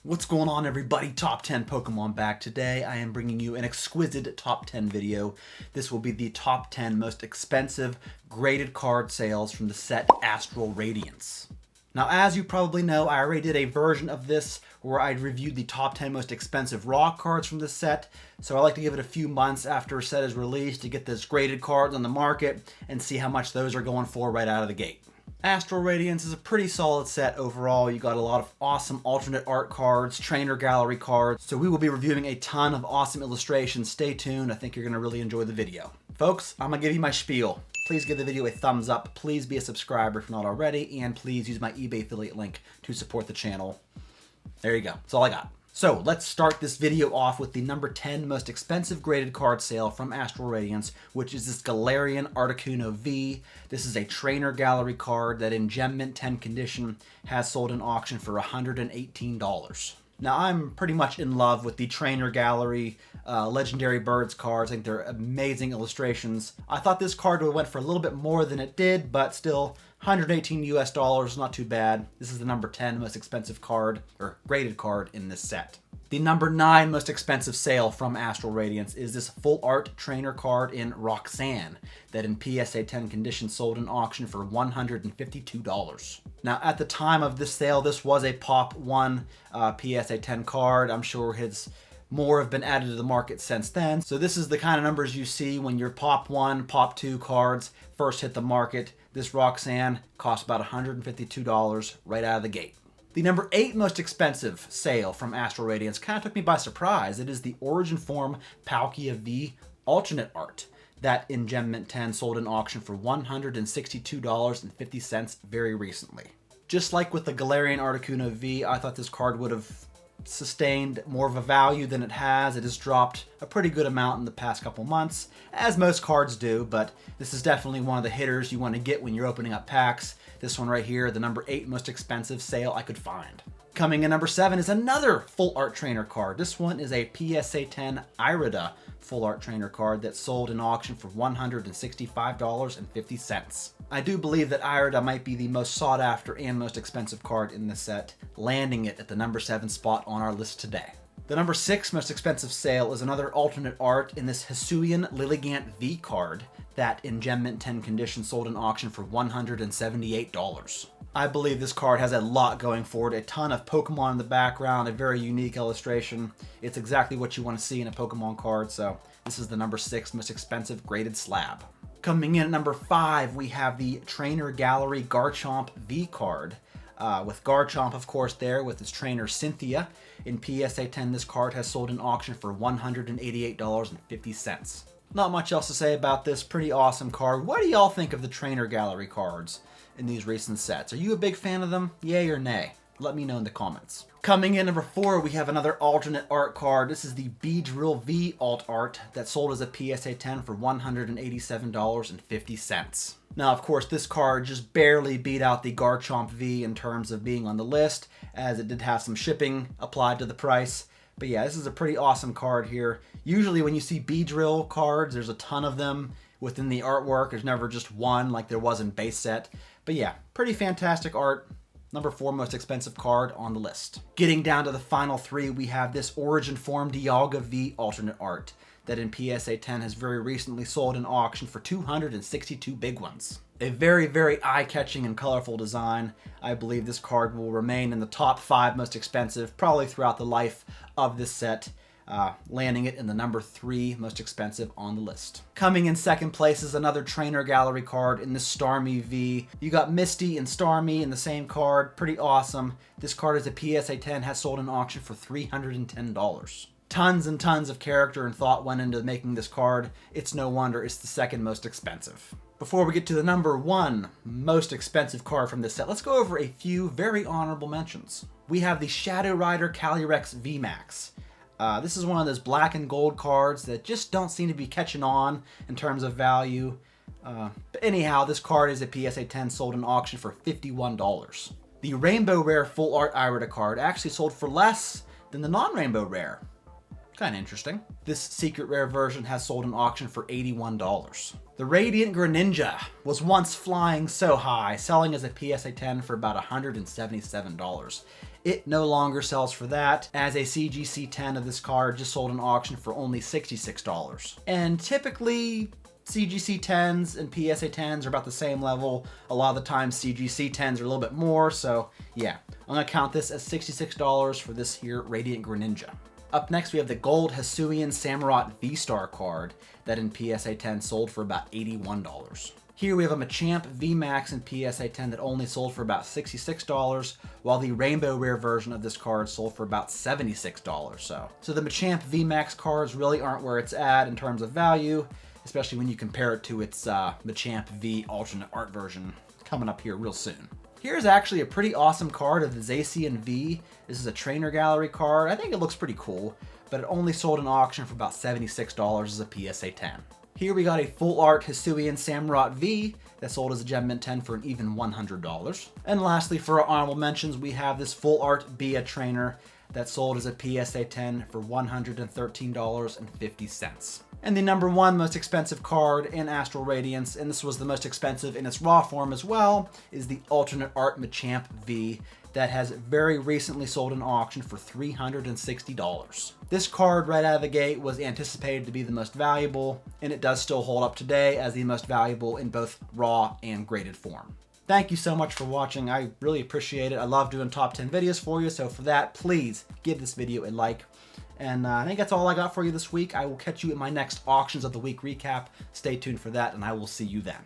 What's going on, everybody? Top 10 Pokemon back. Today I am bringing you an exquisite top 10 video. This will be the top 10 most expensive graded card sales from the set Astral Radiance. Now, as you probably know, I already did a version of this where I reviewed the top 10 most expensive raw cards from the set, so I like to give it a few months after a set is released to get those graded cards on the market and see how much those are going for right out of the gate. Astral Radiance is a pretty solid set overall. You got a lot of awesome alternate art cards, trainer gallery cards, so we will be reviewing a ton of awesome illustrations. Stay tuned. I think you're going to really enjoy the video. Folks, I'm going to give you my spiel. Please give the video a thumbs up. Please be a subscriber if not already, and please use my eBay affiliate link to support the channel. There you go. That's all I got. So let's start this video off with the number 10 most expensive graded card sale from Astral Radiance, which is this Galarian Articuno V. This is a trainer gallery card that in Gem Mint 10 condition has sold in auction for $118. Now, I'm pretty much in love with the trainer gallery legendary birds cards. I think they're amazing illustrations. I thought this card would have went for a little bit more than it did, but still, $118 US, not too bad. This is the number 10 most expensive card, or graded card in this set. The number 9 most expensive sale from Astral Radiance is this full art trainer card in Roxanne that in PSA 10 condition sold in auction for $152. Now, at the time of this sale, this was a Pop 1 PSA 10 card. I'm sure more have been added to the market since then. So this is the kind of numbers you see when your Pop 1, Pop 2 cards first hit the market. This Roxanne cost about $152 right out of the gate. The number 8 most expensive sale from Astral Radiance kind of took me by surprise. It is the Origin Form Palkia V alternate art that in Gem Mint 10 sold in auction for $162.50 very recently. Just like with the Galarian Articuno V, I thought this card would have sustained more of a value than it has. It has dropped a pretty good amount in the past couple months, as most cards do, but this is definitely one of the hitters you want to get when you're opening up packs. This one right here, the number 8 most expensive sale I could find. Coming in number 7 is another full art trainer card. This one is a PSA 10 Irida full art trainer card that sold in auction for $165.50. I do believe that Irida might be the most sought after and most expensive card in this set, landing it at the number 7 spot on our list today. The number 6 most expensive sale is another alternate art in this Hisuian Lilligant V card that in Gem Mint 10 condition sold in auction for $178. I believe this card has a lot going for it, a ton of Pokemon in the background, a very unique illustration. It's exactly what you want to see in a Pokemon card, so this is the number 6 most expensive graded slab. Coming in at number 5, we have the Trainer Gallery Garchomp V card. With Garchomp, of course, there with its trainer Cynthia. In PSA 10, this card has sold in auction for $188.50. Not much else to say about this pretty awesome card. What do y'all think of the Trainer Gallery cards in these recent sets? Are you a big fan of them? Yay or nay? Let me know in the comments. Coming in number 4, we have another alternate art card. This is the Beedrill V alt art that sold as a PSA 10 for $187.50. Now, of course, this card just barely beat out the Garchomp V in terms of being on the list, as it did have some shipping applied to the price. But yeah, this is a pretty awesome card here. Usually when you see Beedrill cards, there's a ton of them within the artwork. There's never just one like there was in base set. But yeah, pretty fantastic art. Number 4 most expensive card on the list. Getting down to the final 3, we have this Origin Form Dialga V alternate art that in PSA 10 has very recently sold in auction for 262 big ones. A very, very eye-catching and colorful design. I believe this card will remain in the top 5 most expensive probably throughout the life of this set, landing it in the number 3 most expensive on the list. Coming in second place is another Trainer Gallery card in the Starmie V. You got Misty and Starmie in the same card. Pretty awesome. This card is a PSA 10, has sold in auction for $310. Tons and tons of character and thought went into making this card. It's no wonder it's the second most expensive. Before we get to the number 1 most expensive card from this set, let's go over a few very honorable mentions. We have the Shadow Rider Calyrex VMAX. This is one of those black and gold cards that just don't seem to be catching on in terms of value. But anyhow, this card is a PSA 10 sold in auction for $51. The Rainbow Rare Full Art Irida card actually sold for less than the non-Rainbow Rare. Kind of interesting. This secret rare version has sold in auction for $81. The Radiant Greninja was once flying so high, selling as a PSA 10 for about $177. it no longer sells for that, as a CGC 10 of this card just sold in auction for only $66. And typically, CGC 10s and PSA 10s are about the same level. A lot of the time CGC 10s are a little bit more, so yeah. I'm gonna count this as $66 for this here Radiant Greninja. Up next we have the gold Hisuian Samurott V-Star card that in PSA 10 sold for about $81. Here we have a Machamp VMAX in PSA 10 that only sold for about $66, while the Rainbow Rare version of this card sold for about $76. So the Machamp VMAX cards really aren't where it's at in terms of value, especially when you compare it to its Machamp V alternate art version coming up here real soon. Here's actually a pretty awesome card of the Zacian V. This is a trainer gallery card. I think it looks pretty cool, but it only sold in auction for about $76 as a PSA 10. Here we got a full art Hisuian Samurott V that sold as a Gem Mint 10 for an even $100. And lastly, for our honorable mentions, we have this full art Bia trainer that sold as a PSA 10 for $113.50. And the number one most expensive card in Astral Radiance, and this was the most expensive in its raw form as well, is the alternate art Machamp V that has very recently sold in auction for $360. This card right out of the gate was anticipated to be the most valuable, and it does still hold up today as the most valuable in both raw and graded form. Thank you so much for watching. I really appreciate it. I love doing top 10 videos for you, so for that, please give this video a like. And I think that's all I got for you this week. I will catch you in my next Auctions of the Week recap. Stay tuned for that, and I will see you then.